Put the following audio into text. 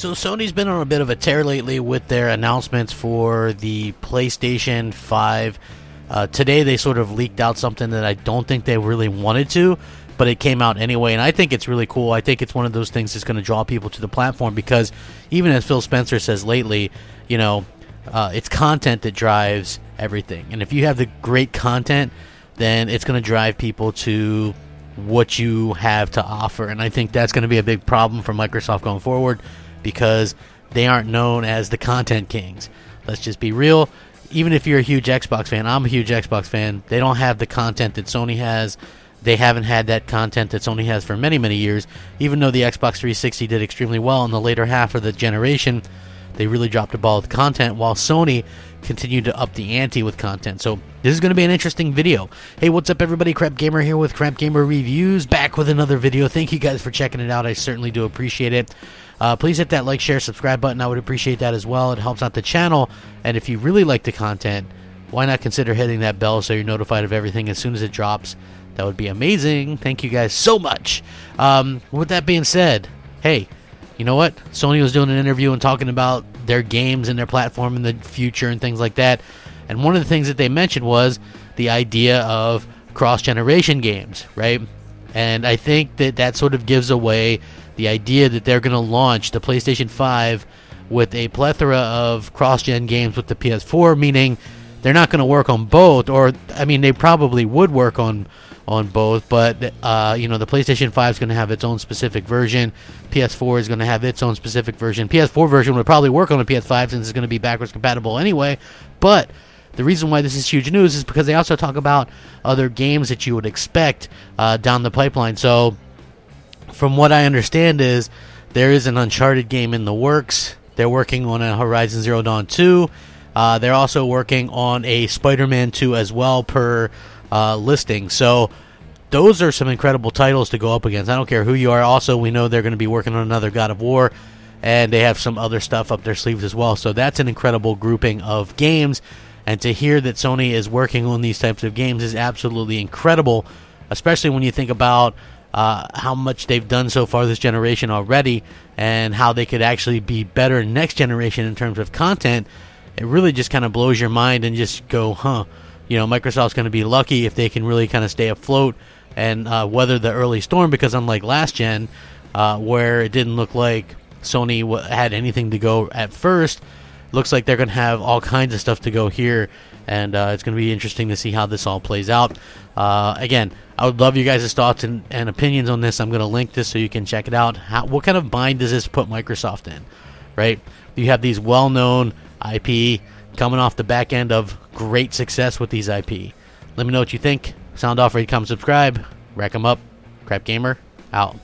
So Sony's been on a bit of a tear lately with their announcements for the PlayStation 5. Today they sort of leaked out something that I don't think they really wanted to, but it came out anyway, and I think it's really cool. I think it's one of those things that's going to draw people to the platform because even as Phil Spencer says lately, you know, it's content that drives everything. And if you have the great content, then it's going to drive people to what you have to offer. And I think that's going to be a big problem for Microsoft going forward because they aren't known as the content kings. Let's just be real. Even if you're a huge Xbox fan, I'm a huge Xbox fan, they don't have the content that Sony has. They haven't had that content that Sony has for many, many years. Even though the Xbox 360 did extremely well in the later half of the generation, they really dropped the ball with content, while Sony continued to up the ante with content. So this is going to be an interesting video. Hey, what's up, everybody? Crapgamer here with Crapgamer Reviews, back with another video. Thank you guys for checking it out. I certainly do appreciate it. Please hit that like, share, subscribe button. I would appreciate that as well. It helps out the channel. And if you really like the content, why not consider hitting that bell so you're notified of everything as soon as it drops? That would be amazing. Thank you guys so much. With that being said, hey, you know what? Sony was doing an interview and talking about their games and their platform in the future and things like that. And one of the things that they mentioned was the idea of cross-generation games, right? And I think that that sort of gives away the idea that they're going to launch the PlayStation 5 with a plethora of cross-gen games with the PS4, meaning they're not going to work on both, or, I mean, they probably would work on both, but you know, the PlayStation 5 is going to have its own specific version. PS4 is going to have its own specific version. PS4 version would probably work on a PS5 since it's going to be backwards compatible anyway. But the reason why this is huge news is because they also talk about other games that you would expect down the pipeline. So from what I understand is there is an Uncharted game in the works. They're working on a Horizon Zero Dawn 2. They're also working on a Spider-Man 2 as well per listing. So those are some incredible titles to go up against. I don't care who you are. Also, we know they're going to be working on another God of War, and they have some other stuff up their sleeves as well. So that's an incredible grouping of games, and to hear that Sony is working on these types of games is absolutely incredible, especially when you think about how much they've done so far this generation already and how they could actually be better next generation in terms of content. It really just kind of blows your mind and just go, huh, you know, Microsoft's going to be lucky if they can really kind of stay afloat and weather the early storm, because unlike last gen, where it didn't look like Sony had anything to go at first, looks like they're going to have all kinds of stuff to go here, and it's going to be interesting to see how this all plays out. Again, I would love you guys' thoughts and opinions on this. I'm going to link this so you can check it out. What kind of bind does this put Microsoft in, right? You have these well-known IP coming off the back end of great success with these IP. Let me know what you think. Sound off, rate, comment, subscribe. Rack 'em up. Crapgamer, out.